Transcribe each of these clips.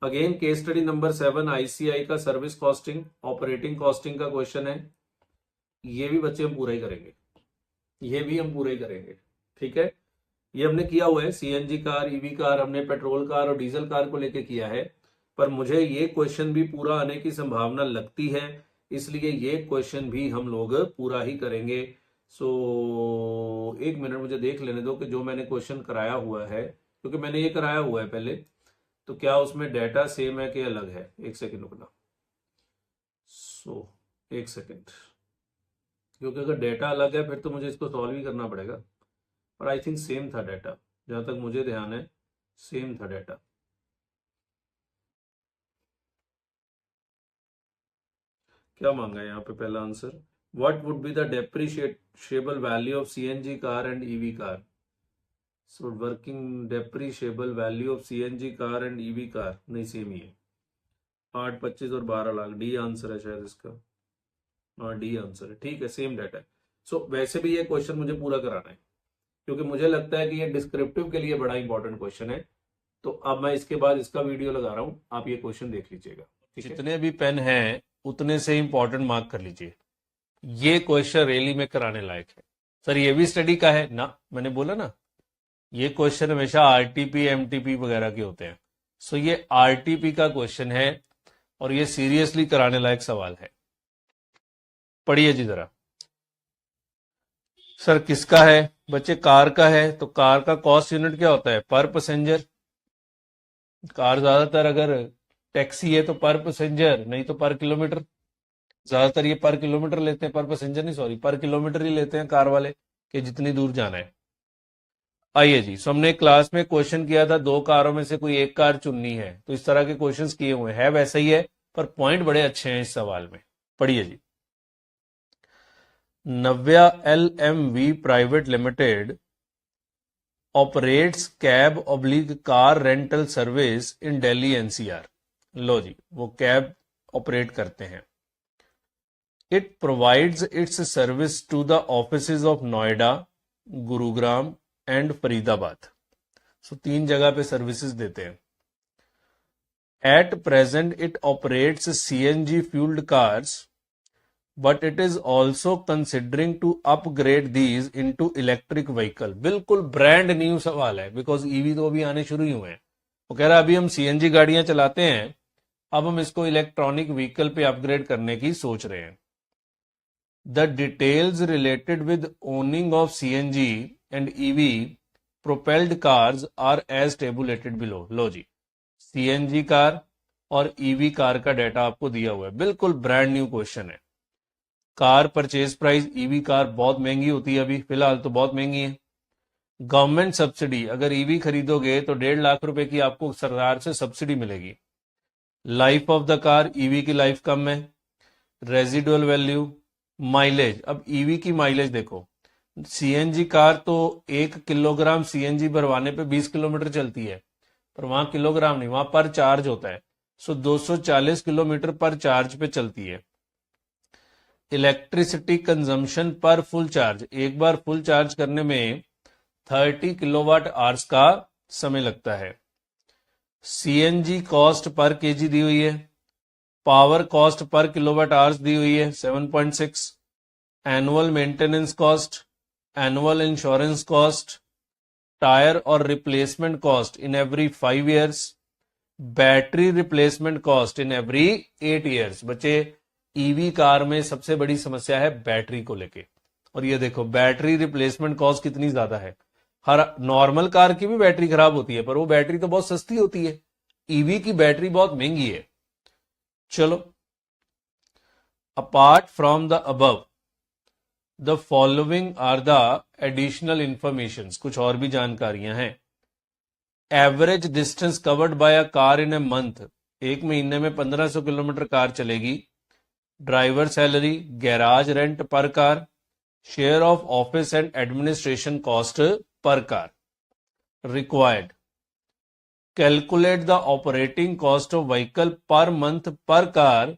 Again case study number 7 ICI का service costing operating costing का question है। ये भी बच्चे हम पूरा ही करेंगे, ये भी हम पूरा ही करेंगे। ठीक है, ये हमने किया हुआ है, सीएनजी कार, ईवी कार, हमने पेट्रोल कार और डीजल कार को लेके किया है, पर मुझे ये क्वेश्चन भी पूरा आने की संभावना लगती है, इसलिए ये क्वेश्चन भी हम लोग पूरा ही करेंगे। सो एक मिनट मुझे देख लेने दो कि जो मैंने क्वेश्चन कराया हुआ है, क्योंकि मैंने ये कराया हुआ है पहले, तो क्या उसमें डाटा सेम है कि अलग है। एक सेकेंड रुकना। एक सेकेंड, क्योंकि अगर डाटा अलग है फिर तो मुझे इसको सॉल्व ही करना पड़ेगा, पर आई थिंक सेम था डाटा, जहां तक मुझे ध्यान है सेम था डाटा। क्या मांगा है यहाँ पे पहला answer, what would be the depreciable value of CNG car and EV car. So working depreciable value of CNG car and EV car, नहीं सेम ही है, 8, 25 और 12 लाख। डी आंसर है शायद इसका, हाँ डी आंसर है। ठीक है, सेम डाटा है। सो वैसे भी ये क्वेश्चन मुझे पूरा कराना है, क्योंकि मुझे लगता है कि ये डिस्क्रिप्टिव के लिए बड़ा इंपॉर्टेंट क्वेश्चन है। तो अब मैं इसके बाद इसका वीडियो लगा रहा हूं, आप ये क्वेश्चन देख लीजिएगा। जितने भी पेन हैं उतने से इंपॉर्टेंट मार्क कर लीजिए, ये क्वेश्चन रैली में कराने लायक है। सर ये भी स्टडी का है ना, मैंने बोला ना, ये क्वेश्चन हमेशा आरटीपी एमटीपी वगैरह के होते हैं। सो ये आरटीपी का क्वेश्चन है और ये सीरियसली कराने लायक सवाल है। पढ़िए जी जरा। सर किसका है बच्चे, कार का है, तो कार का कॉस्ट यूनिट क्या होता है, पर पैसेंजर। कार ज्यादातर अगर टैक्सी है तो पर पैसेंजर, नहीं तो पर किलोमीटर। ज्यादातर ये पर किलोमीटर लेते हैं, पर पैसेंजर नहीं, सॉरी, पर किलोमीटर ही लेते हैं कार वाले, कि जितनी दूर जाना है। आइए जी, सो हमने क्लास में क्वेश्चन किया था, 2 कारों में से कोई एक कार चुननी है, तो इस तरह के क्वेश्चंस किए हुए हैं, वैसा ही है, पर पॉइंट बड़े अच्छे हैं इस सवाल में। पढ़िए जी। Navya LMV private limited operates cab oblique car rental service in Delhi NCR। लो जी, वो कैब ऑपरेट करते हैं। It provides its service to the offices of Noida, Gurugram and Faridabad. So 3 जगह पे सर्विसेज देते हैं। At present it operates CNG fueled cars, but it is also considering to upgrade these into electric vehicle. बिल्कुल brand new सवाल है, because EV तो अभी आने शुरू ही हुए हैं। वो कह रहा है अभी हम CNG गाड़ियां चलाते हैं, अब हम इसको इलेक्ट्रॉनिक व्हीकल पे अपग्रेड करने की सोच रहे हैं। The details related with owning of CNG and EV propelled cars are as tabulated below. लो जी, CNG कार और EV कार का डाटा आपको दिया हुआ है, बिल्कुल ब्रांड न्यू क्वेश्चन है। Car purchase price, EV car बहुत महंगी होती है, अभी फिलहाल तो बहुत महंगी है। गवर्नमेंट सब्सिडी, अगर EV खरीदोगे तो 1.5 लाख रुपए की आपको सरकार से सब्सिडी मिलेगी। Life of the car, EV की लाइफ कम है। रेजिडुअल वैल्यू, माइलेज, अब EV की माइलेज देखो, CNG कार तो 1 किलोग्राम CNG भरवाने पे 20 किलोमीटर चलती है, पर वहां किलोग्राम नहीं, वहां पर चार्ज होता है। सो 240 किलोमीटर पर चार्ज पे चलती है। इलेक्ट्रिसिटी कंजम्पशन पर फुल चार्ज, एक बार फुल चार्ज करने में 30 किलोवाट आवर्स का समय लगता है। CNG कॉस्ट पर केजी दी हुई है। Power cost per kilowatt hours दी हुई है 7.6। Annual maintenance cost, annual insurance cost, tyre और replacement cost in every 5 years, battery replacement cost in every 8 years. बच्चे EV कार में सबसे बड़ी समस्या है बैटरी को लेके, और ये देखो बैटरी रिप्लेसमेंट कॉस्ट कितनी ज्यादा है। हर नॉर्मल कार की भी बैटरी खराब होती है, पर वो बैटरी तो बहुत सस्ती होती है, EV की बैटरी बहुत महंगी है। चलो, apart from the above the following are the additional information, कुछ और भी जानकारियां हैं। Average distance covered by a car in a month, एक महीने में 1500 किलोमीटर कार चलेगी। Driver salary, garage rent per car, share of office and administration cost per car. Required, calculate the operating cost of vehicle per month per car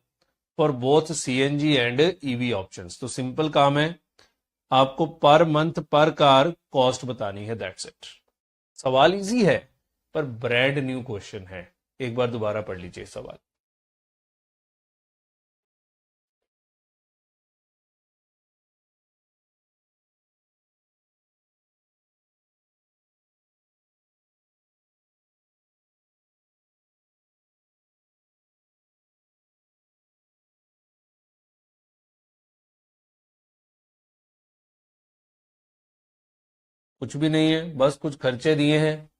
for both CNG and EV options. तो simple काम है, आपको पर month per car cost बतानी है, that's it. सवाल easy है पर ब्रांड न्यू क्वेश्चन है। एक बार दोबारा पढ़ लीजिए सवाल। कुछ भी नहीं है, बस कुछ खर्चे दिए हैं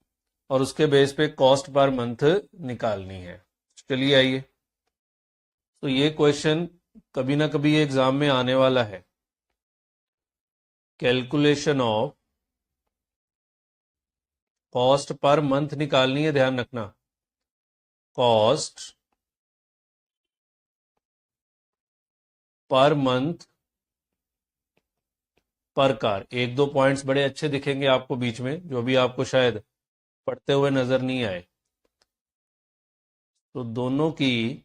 और उसके बेस पे कॉस्ट पर मंथ निकालनी है। चलिए आइए, तो ये क्वेश्चन कभी ना कभी एग्जाम में आने वाला है। Calculation of cost per month निकालनी है, ध्यान रखना। Cost per month per car. एक दो पॉइंट्स बड़े अच्छे दिखेंगे आपको बीच में, जो भी आपको शायद पढ़ते हुए नजर नहीं आए। तो दोनों की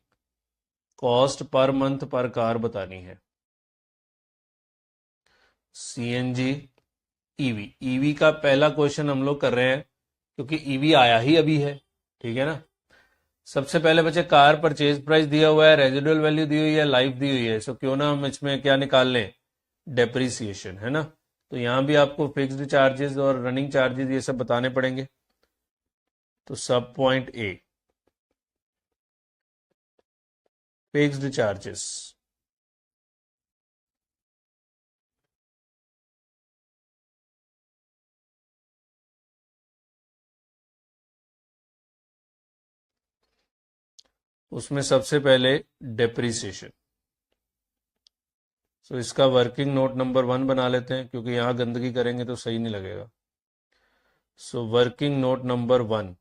cost per month per car बतानी है। सीएनजी ईवी, ईवी का पहला क्वेश्चन हम लोग कर रहे हैं क्योंकि ईवी आया ही अभी है, ठीक है ना। सबसे पहले बच्चे कार परचेज प्राइस दिया हुआ है, रेजिडुअल वैल्यू दी हुई है, लाइफ दी हुई है, सो क्यों ना हम इसमें क्या निकाल लें, डेप्रिसिएशन, है ना। तो यहां भी आपको फिक्स्ड चार्जेस और रनिंग चार्जेस ये सब बताने पड़ेंगे। तो सब पॉइंट ए, फिक्स्ड चार्जेस, उसमें सबसे पहले डेप्रिसिएशन। तो इसका वर्किंग नोट नंबर 1 बना लेते हैं, क्योंकि यहां गंदगी करेंगे तो सही नहीं लगेगा। So working note number 1,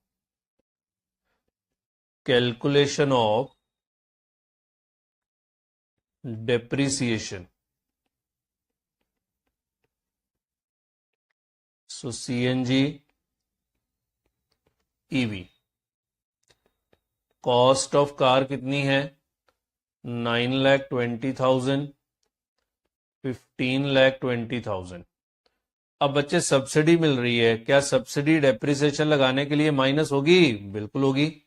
calculation of depreciation. So CNG EV, cost of car कितनी है, 9,20,000, 15,20,000। अब बच्चे सब्सिडी मिल रही है, क्या सब्सिडी डेप्रिसिएशन लगाने के लिए माइनस होगी? बिल्कुल होगी,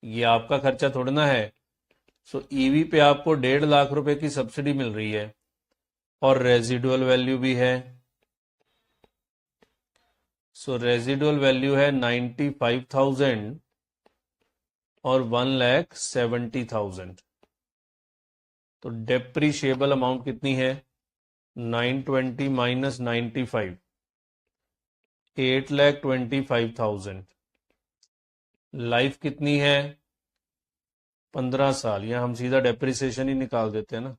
ये आपका खर्चा थोड़ा ना है। सो ईवी पे आपको 1.5 लाख रुपए की सब्सिडी मिल रही है और रेजिडुअल वैल्यू भी है। सो रेजिडुअल वैल्यू है 95,000 और 1,70,000। तो डेप्रीशिएबल अमाउंट कितनी है, 920 माइनस 95, 8,25,000। लाइफ कितनी है, 15 साल, या हम सीधा डेप्रिसिएशन ही निकाल देते हैं ना।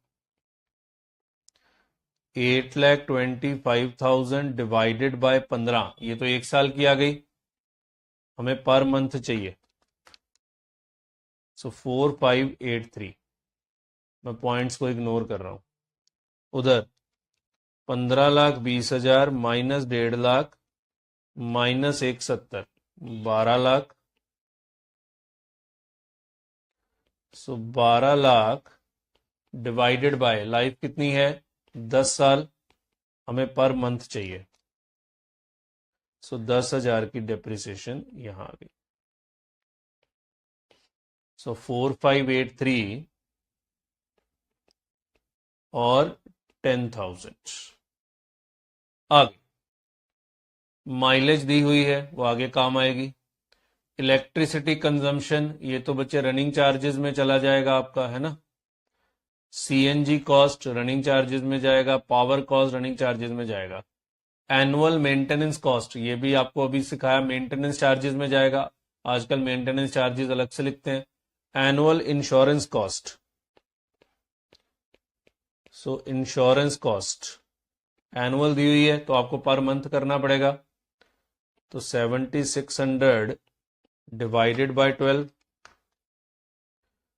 8,25,000 डिवाइडेड बाय 15, ये तो 1 साल की आ गई, हमें पर मंथ चाहिए। सो 4583, मैं पॉइंट्स को इग्नोर कर रहा हूं। उधर 15,20,000 minus 1.5 lakh minus 170, 12 lakh. So 12 lakh divided by life कितनी है, 10 साल, हमें पर मंथ चाहिए। सो 10,000 की डेप्रिसिएशन यहां आ गई। सो 4583 और 10,000 आगे। माइलेज दी हुई है, वो आगे काम आएगी। इलेक्ट्रिसिटी कंजम्पशन, ये तो बच्चे रनिंग चार्जेस में चला जाएगा आपका, है ना। सीएनजी कॉस्ट रनिंग चार्जेस में जाएगा, पावर कॉस्ट रनिंग चार्जेस में जाएगा। एनुअल मेंटेनेंस कॉस्ट, ये भी आपको अभी सिखाया, मेंटेनेंस चार्जेस में जाएगा। आजकल मेंटेनेंस चार्जेस अलग से लिखते हैं। Annual insurance cost, so insurance cost annual दी हुई है तो आपको पर मंथ करना पड़ेगा। तो 7,600 डिवाइडेड बाय 12,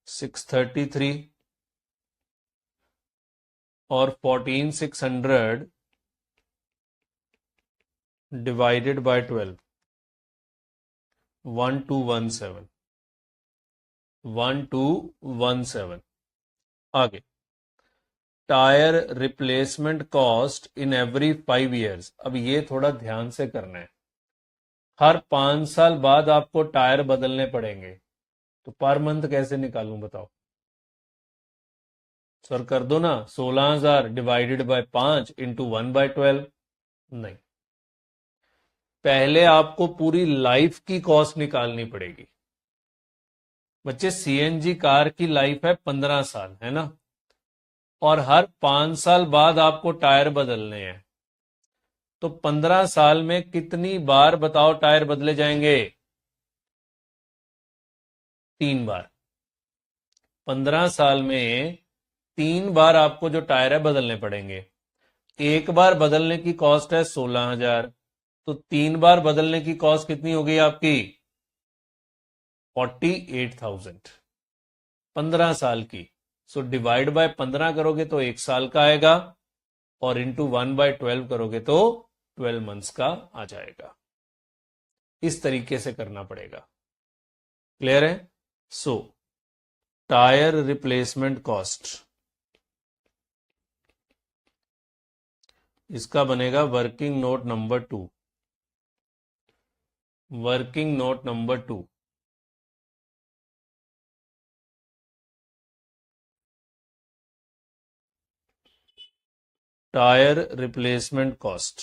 633 और 14,600 डिवाइडेड बाय 12, 1217, 1217। आगे, tyre replacement cost in every 5 years. अब ये थोड़ा ध्यान से करना है, हर 5 साल बाद आपको टायर बदलने पड़ेंगे। तो पर मंथ कैसे निकालूं बताओ सर? कर दो ना, 16,000 डिवाइडेड बाय 5 इंटू 1/12। नहीं, पहले आपको पूरी लाइफ की कॉस्ट निकालनी पड़ेगी। बच्चे सीएनजी कार की लाइफ है 15 साल, है ना, और हर 5 साल बाद आपको टायर बदलने हैं। तो 15 साल में कितनी बार बताओ टायर बदले जाएंगे? 3 बार। 15 साल में 3 बार आपको जो टायर है बदलने पड़ेंगे। एक बार बदलने की कॉस्ट है 16,000, तो 3 बार बदलने की कॉस्ट कितनी हो गई आपकी? 48,000, 15 साल की। सो डिवाइड बाय 15 करोगे तो 1 साल का आएगा, और इंटू 1/12 करोगे तो 12 मंथ्स का आ जाएगा। इस तरीके से करना पड़ेगा। क्लियर है? सो टायर रिप्लेसमेंट कॉस्ट, इसका बनेगा working note number 2। Working note number 2, tyre replacement cost.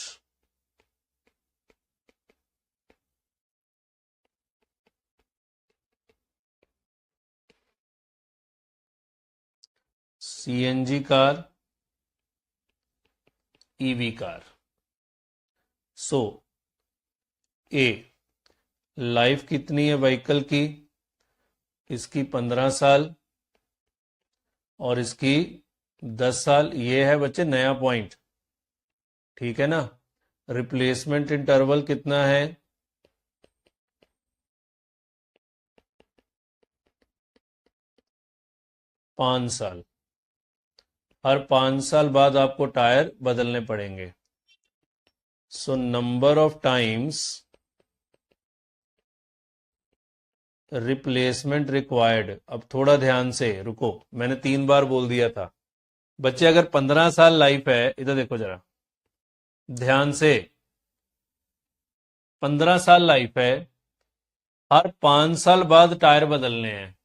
CNG car, EV car. So uh, life कितनी है व्हीकल की? इसकी 15 साल और इसकी 10 साल। ये है बच्चे नया पॉइंट, ठीक है ना। रिप्लेसमेंट इंटरवल कितना है? 5 साल। हर 5 साल बाद आपको टायर बदलने पड़ेंगे। So number of times replacement required. अब थोड़ा ध्यान से रुको, मैंने 3 बार बोल दिया था। बच्चे अगर 15 साल लाइफ है, इधर देखो जरा ध्यान से, 15 साल लाइफ है, हर 5 साल बाद टायर बदलने हैं।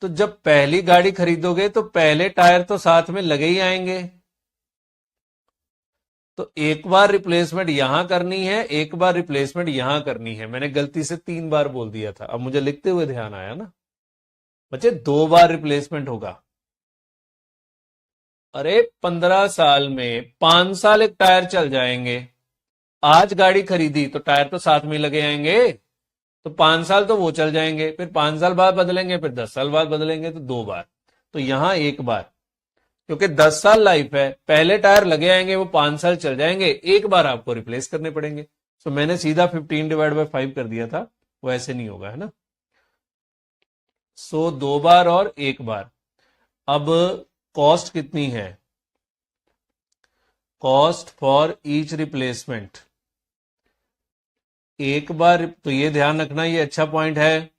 तो जब पहली गाड़ी खरीदोगे तो पहले टायर तो साथ में लगे ही आएंगे। तो एक बार रिप्लेसमेंट यहां करनी है, एक बार रिप्लेसमेंट यहां करनी है। मैंने गलती से 3 बार बोल दिया था, अब मुझे लिखते हुए ध्यान आया ना। बच्चे 2 बार रिप्लेसमेंट होगा। अरे 15 साल में 5 साल एक टायर चल जाएंगे। आज गाड़ी खरीदी तो टायर तो साथ में लगे आएंगे, तो 5 साल तो वो चल जाएंगे, फिर 5 साल बाद बदलेंगे, फिर 10 साल बाद बदलेंगे, तो 2 बार। तो यहां एक बार, क्योंकि 10 साल लाइफ है, पहले टायर लगे आएंगे, वो 5 साल चल जाएंगे, एक बार आपको रिप्लेस करने पड़ेंगे। तो मैंने सीधा 15/5 कर दिया था, वो ऐसे नहीं होगा, है ना। सो 2 बार और 1 बार। अब कॉस्ट कितनी है? कॉस्ट फॉर ईच रिप्लेसमेंट, एक बार तो ये ध्यान रखना, ये अच्छा पॉइंट है।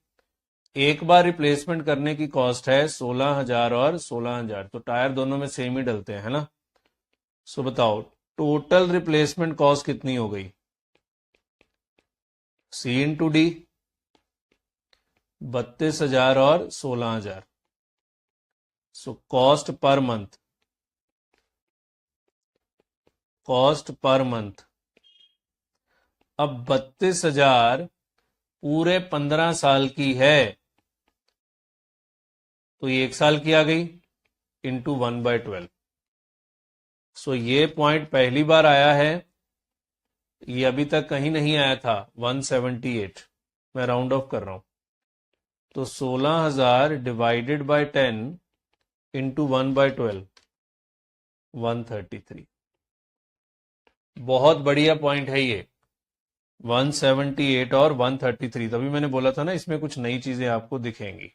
एक बार रिप्लेसमेंट करने की कॉस्ट है 16,000 और 16,000, तो टायर दोनों में सेम ही डलते हैं, है ना। सो बताओ टोटल रिप्लेसमेंट कॉस्ट कितनी हो गई? सी इंटू डी, 32,000 और 16,000। So cost per month, cost per month. अब 32,000 पूरे 15 साल की है, तो ये 1 साल की आ गई, इंटू 1/12। सो ये पॉइंट पहली बार आया है, ये अभी तक कहीं नहीं आया था, 178। मैं राउंड ऑफ कर रहा हूं, तो 16,000 डिवाइडेड बाय 10 इंटू 1/12, 133। बहुत बढ़िया पॉइंट है ये, 178 और 133। तभी मैंने बोला था ना इसमें कुछ नई चीजें आपको दिखेंगी।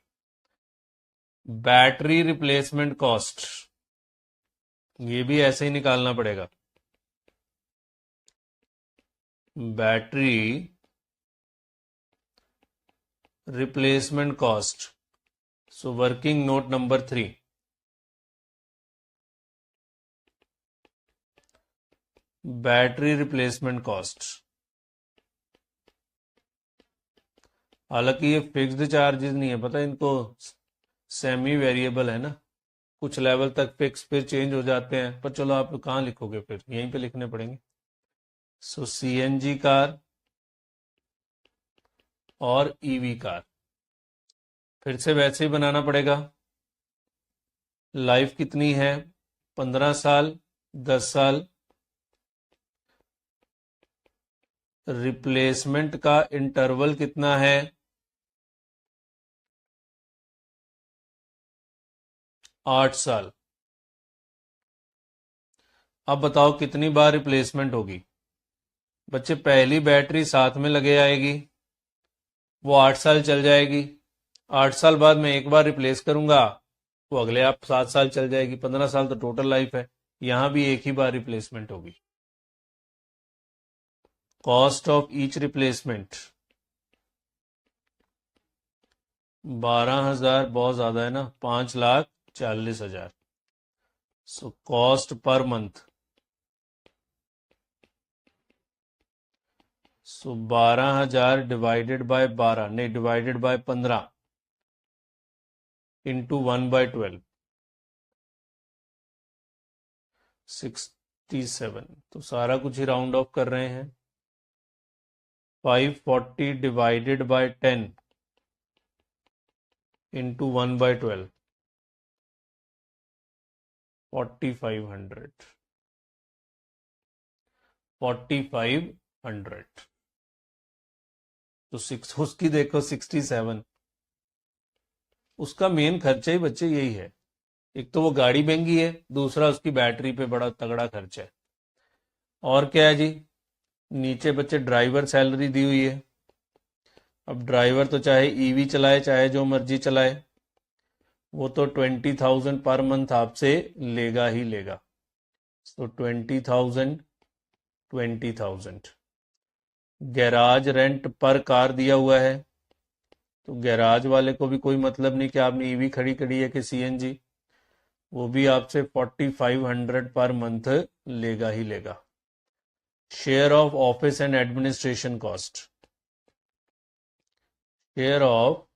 बैटरी रिप्लेसमेंट कॉस्ट, ये भी ऐसे ही निकालना पड़ेगा। Battery replacement cost, so working note number 3, battery replacement cost. हालांकि ये फिक्स्ड चार्जेस नहीं है, पता है इनको, सेमी वेरिएबल है ना, कुछ लेवल तक फिक्स फिर चेंज हो जाते हैं, पर चलो आप कहाँ लिखोगे, फिर यहीं पे लिखने पड़ेंगे। सो सीएनजी कार और ईवी कार फिर से वैसे ही बनाना पड़ेगा। लाइफ कितनी है, 15 साल, 10 साल। रिप्लेसमेंट का इंटरवल कितना है, 8 साल। अब बताओ कितनी बार रिप्लेसमेंट होगी। बच्चे पहली बैटरी साथ में लगे आएगी, वो 8 साल चल जाएगी। 8 साल बाद मैं एक बार रिप्लेस करूंगा, वो अगले आप 7 साल चल जाएगी। 15 साल तो टोटल लाइफ है। यहां भी एक ही बार रिप्लेसमेंट होगी। कॉस्ट ऑफ ईच रिप्लेसमेंट 12,000 बहुत ज्यादा है ना, 5,40,000। So cost per month, so 12,000 divided by 12, नहीं डिवाइडेड बाय 15 इंटू 1/12, 67। तो सारा कुछ ही राउंड ऑफ कर रहे हैं। 540 डिवाइडेड बाय 10 इंटू 1/12, 4500, 4500। तो उसकी देखो 67। उसका मेन खर्चा ही बच्चे यही है, एक तो वो गाड़ी महंगी है, दूसरा उसकी बैटरी पे बड़ा तगड़ा खर्चा है। और क्या है जी, नीचे बच्चे ड्राइवर सैलरी दी हुई है। अब ड्राइवर तो चाहे ईवी चलाए चाहे जो मर्जी चलाए, वो तो 20,000 पर मंथ आपसे लेगा ही लेगा। तो 20,000, 20,000। गैराज रेंट पर कार दिया हुआ है, तो गैराज वाले को भी कोई मतलब नहीं कि आपने ईवी खड़ी करी है कि सीएनजी, वो भी आपसे 4,500 पर मंथ लेगा ही लेगा। Share of office and administration cost, share of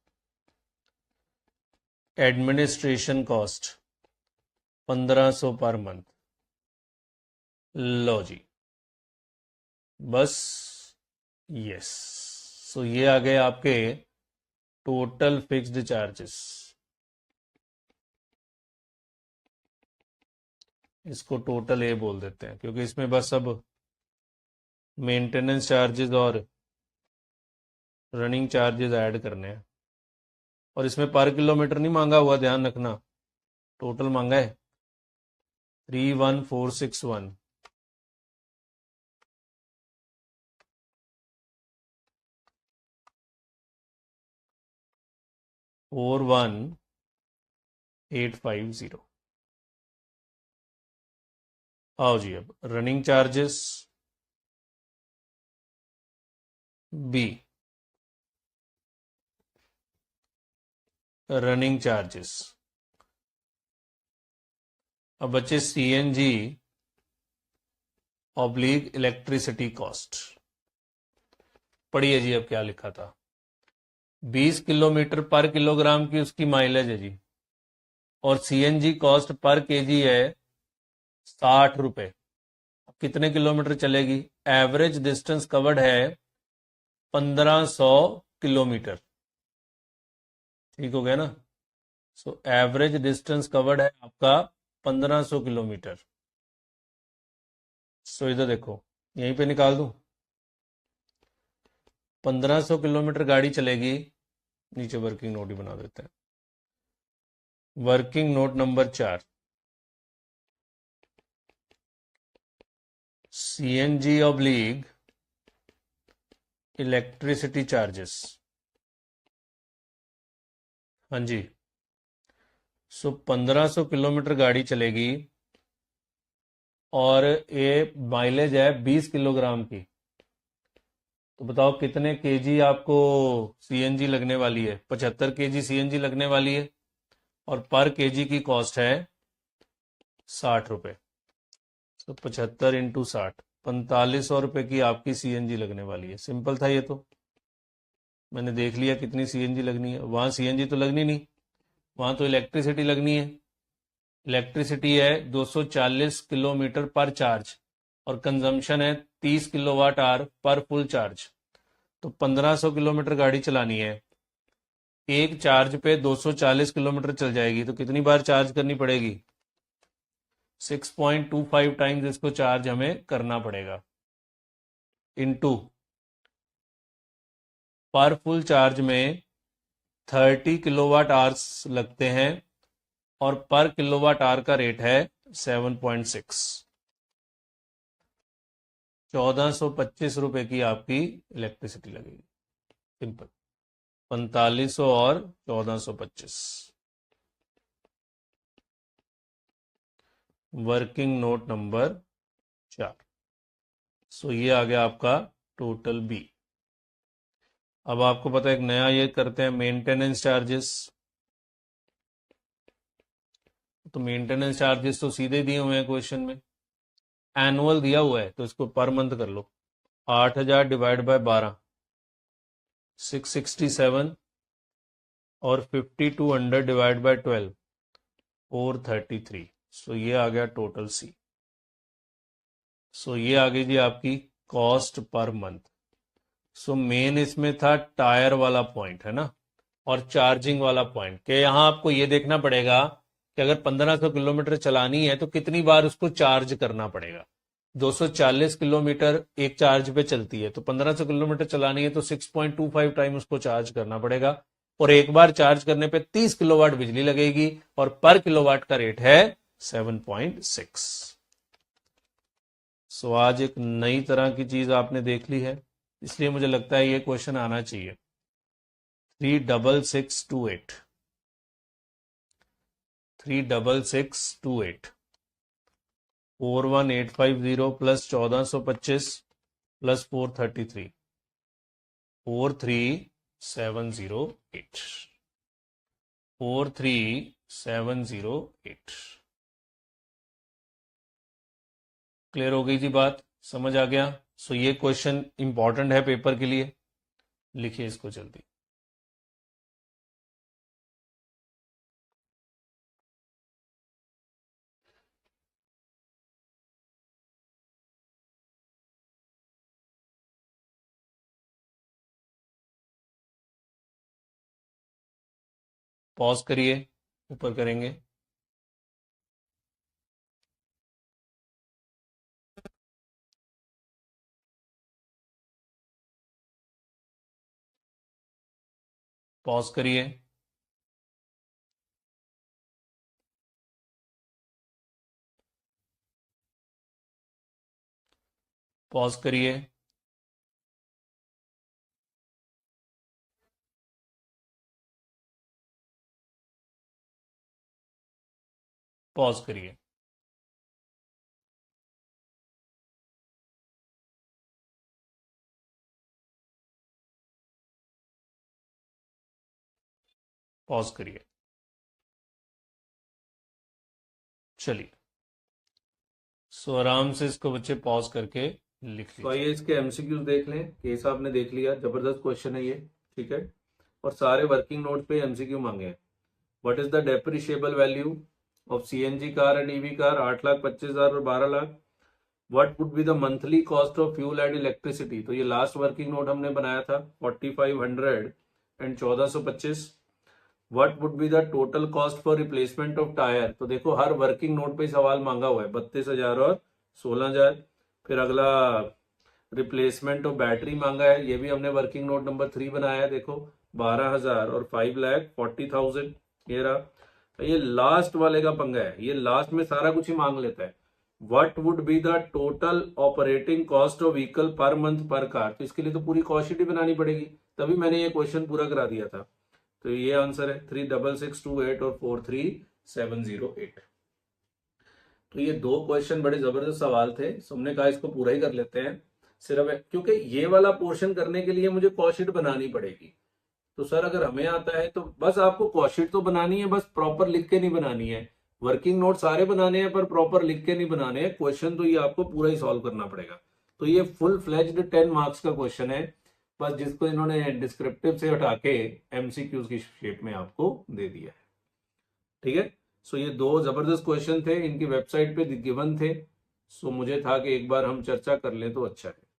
administration cost 1,500 per month. लो जी, बस, यस। सो ये आ गए आपके टोटल फिक्स्ड चार्जेस। इसको टोटल ए बोल देते हैं, क्योंकि इसमें बस अब मेंटेनेंस चार्जेस और रनिंग चार्जेस ऐड करने हैं। और इसमें पर किलोमीटर नहीं मांगा हुआ, ध्यान रखना, टोटल मांगा है 31461। 41850। आओ जी, अब running charges B, running charges. अब बच्चे सीएनजी ऑब्लिक इलेक्ट्रिसिटी कॉस्ट पढ़िए जी। अब क्या लिखा था, 20 किलोमीटर पर किलोग्राम की उसकी माइलेज है जी, और सीएनजी कॉस्ट पर केजी है 60 रुपए। अब कितने किलोमीटर चलेगी, एवरेज डिस्टेंस कवर्ड है 1,500 किलोमीटर। ठीक हो गया ना। सो एवरेज डिस्टेंस कवर्ड है आपका 1,500 किलोमीटर। सो इधर देखो, यहीं पे निकाल दूं, 1,500 किलोमीटर गाड़ी चलेगी। नीचे वर्किंग नोट ही बना देते हैं। Working note number 4, CNG oblique electricity charges. हाँ जी। सो 1,500 किलोमीटर गाड़ी चलेगी और ये माइलेज है 20 किलोग्राम की। तो बताओ कितने केजी आपको सीएनजी लगने वाली है, 75 केजी सीएनजी लगने वाली है, और पर केजी की कॉस्ट है 60 रुपए। तो 75 इंटू 60, 4,500 रुपए की आपकी सीएनजी लगने वाली है। सिंपल था ये तो। मैंने देख लिया कितनी सीएनजी लगनी है। वहां सीएनजी तो लगनी नहीं, वहां तो इलेक्ट्रिसिटी लगनी है। इलेक्ट्रिसिटी है 240 किलोमीटर पर चार्ज और कंजम्पशन है 30 किलोवाट आवर पर फुल चार्ज। तो 1500 किलोमीटर गाड़ी चलानी है, एक चार्ज पे 240 किलोमीटर चल जाएगी, तो कितनी बार चार्ज करनी पड़ेगी? 6.25 टाइम्स इसको चार्ज हमें करना पड़ेगा, इनटू पर फुल चार्ज में 30 किलोवाट आवर्स लगते हैं और पर किलोवाट आवर का रेट है 7.6। 1425 रुपए की आपकी इलेक्ट्रिसिटी लगेगी, सिंपल। 4500 और 1425। Working note number 4। सो ये आ गया आपका टोटल बी। अब आपको पता है एक नया ये करते हैं, मेंटेनेंस चार्जेस। तो मेंटेनेंस चार्जेस तो सीधे दिए हुए हैं क्वेश्चन में, एनुअल दिया हुआ है तो इसको पर मंथ कर लो। 8000 डिवाइड बाय 12 667 और 5200 डिवाइड बाय 12 433। सो ये आ गया टोटल सी। सो ये आ गई जी आपकी cost per month. So main इसमें था टायर वाला पॉइंट, है ना, और चार्जिंग वाला पॉइंट, कि यहाँ आपको ये देखना पड़ेगा कि अगर 1500 किलोमीटर चलानी है तो कितनी बार उसको चार्ज करना पड़ेगा। 240 किलोमीटर एक चार्ज पे चलती है, तो 1500 किलोमीटर चलानी है तो 6.25 टाइम उसको चार्ज करना पड़ेगा, और एक बार चार्ज करने पे 30 किलोवाट बिजली लगेगी और पर किलोवाट का रेट है 7.6। सो आज एक नई तरह की चीज आपने देख ली है, इसलिए मुझे लगता है ये क्वेश्चन आना चाहिए। 36628 36628 41850 प्लस 1425 प्लस 433 43708 43708। क्लियर हो गई जी बात, समझ आ गया। सो ये क्वेश्चन इंपॉर्टेंट है पेपर के लिए, लिखिए इसको जल्दी। पॉज करिए, ऊपर करेंगे। पॉज करिए। पॉज करिए। पॉज करिए। पॉज करिए। चलिए, सो आराम से इसको बच्चे पॉज करके लिख लीजिए। तो आइए इसके एमसीक्यूज देख लें। केस आपने देख लिया, जबरदस्त क्वेश्चन है ये, ठीक है, और सारे वर्किंग नोट पे एमसीक्यू मांगे हैं। What is the depreciable value of CNG car and EV car? 8,25,000 और 12 lakh. What would be the monthly cost of fuel and electricity? तो ये लास्ट वर्किंग नोट हमने बनाया था 4500 and 1425। What would be the total cost for replacement of tyre? तो देखो हर working note पे सवाल मांगा हुआ है, 32,000 और 16,000। फिर अगला रिप्लेसमेंट ऑफ बैटरी मांगा है, ये भी हमने वर्किंग नोट नंबर 3 बनाया है, देखो 12,000 और 5,40,000 ये रहा। ये लास्ट वाले का पंगा है, ये लास्ट में सारा कुछ ही मांग लेता है। What would be the total operating cost of vehicle per month per car? तो इसके लिए तो पूरी कॉस्ट शीट ही बनानी पड़ेगी, तभी मैंने ये क्वेश्चन पूरा करा दिया था। तो ये आंसर है 36628 और 43708। तो ये दो क्वेश्चन बड़े जबरदस्त सवाल थे, हमने कहा इसको पूरा ही कर लेते हैं सिर्फ, क्योंकि ये वाला पोर्शन करने के लिए मुझे कॉस्ट शीट बनानी पड़ेगी। तो सर अगर हमें आता है तो बस आपको कॉस्ट शीट तो बनानी है, बस प्रॉपर लिख के नहीं बनानी है। वर्किंग नोट सारे बनाने हैं पर प्रॉपर लिख के नहीं बनाने हैं। क्वेश्चन तो ये आपको पूरा ही सॉल्व करना पड़ेगा। तो ये फुल फ्लेज्ड 10 मार्क्स का क्वेश्चन है, बस जिसको इन्होंने डिस्क्रिप्टिव से हटा के एमसीक्यूज की शेप में आपको दे दिया है। ठीक है, सो ये दो जबरदस्त क्वेश्चन थे, इनकी वेबसाइट पे गिवन थे, सो मुझे था कि एक बार हम चर्चा कर लें तो अच्छा है।